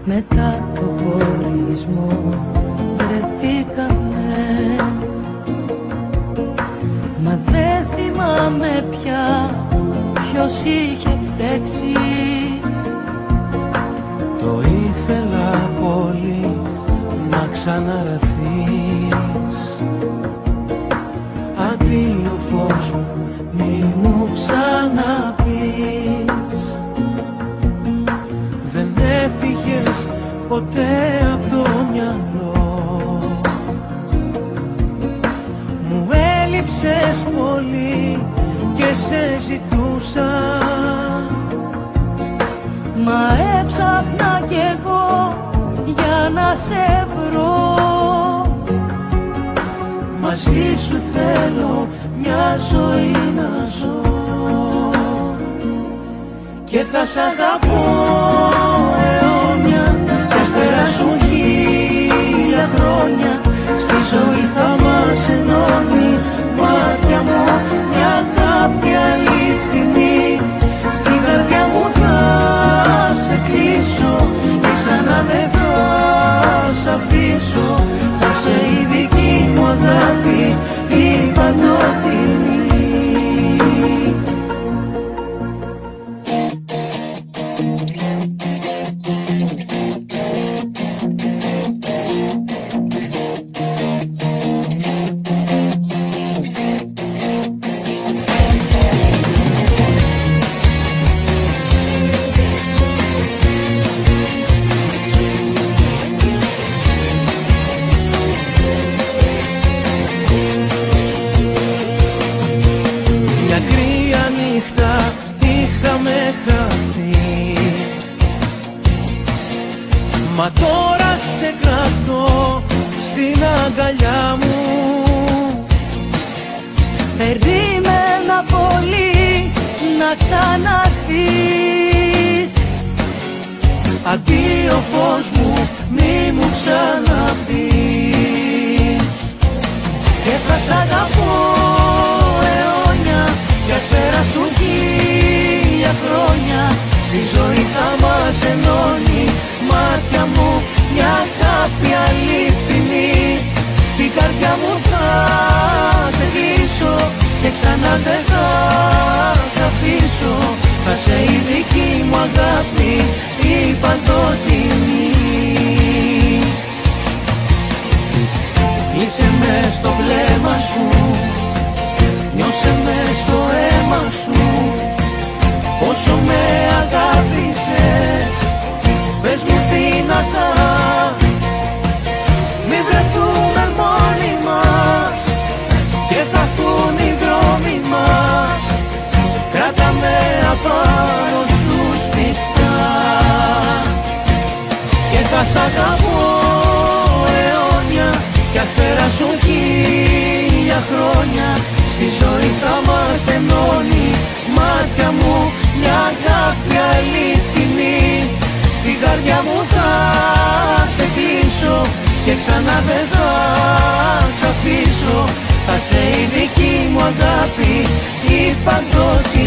Μετά το χωρισμό βρεθήκαμε, μα δεν θυμάμαι πια ποιος είχε φταίξει. Το ήθελα πολύ να ξαναραθείς. Αντίο φως μου, Μη μου ξαναπείς. δεν έφυγες ποτέ από το μυαλό μου. Έλειψες πολύ και σε ζητούσα, Μα έψαχνα κι εγώ για να σε βρω. μαζί σου θέλω μια ζωή να ζω και θα σ' αγαπώ αιώνια κι ας περάσουν 1000 χρόνια. Στη ζωή θα μας ενώνει, μάτια μου, μια αγάπη αληθινή. Στην καρδιά μου θα σε κλείσω και ξανά δεν θα σ' αφήσω. Θα σε η δική μου αγάπη, η παντοτινή. Μα τώρα σε κρατώ στην αγκαλιά μου. Περίμενα πολύ να ξαναρθείς. Αντίο φως μου, μη μου ξαναπείς. Και θα σ' αγαπώ αιώνια κι ας περάσουν 1000 χρόνια. Στη ζωή θα μας ενώνει, μάτια μου, μια αγάπη αληθινή. Στην καρδιά μου θα σε κλείσω και ξανά δεν θα σ' αφήσω. Θα σε η δική μου αγάπη, η παντοτινή. Κλείσε με στο βλέμμα σου, νιώσε με στο αίμα σου. Όσο με αγάπησες, πες μου δυνατά, μη βρεθούμε μόνοι μας και θα έρθουν οι δρόμοι μας. Κράτα με απάνω σου σφιχτά και θα σ' αγαπώ αιώνια κι ας περάσουν 1000 χρόνια. Στη ζωή θα μας ενώνει, μάτια μου, μια αγάπη αληθινή. Στην καρδιά μου θα σε κλείσω και ξανά δεν θα σ' αφήσω. Θα σε η δική μου αγάπη, η παντοτινή.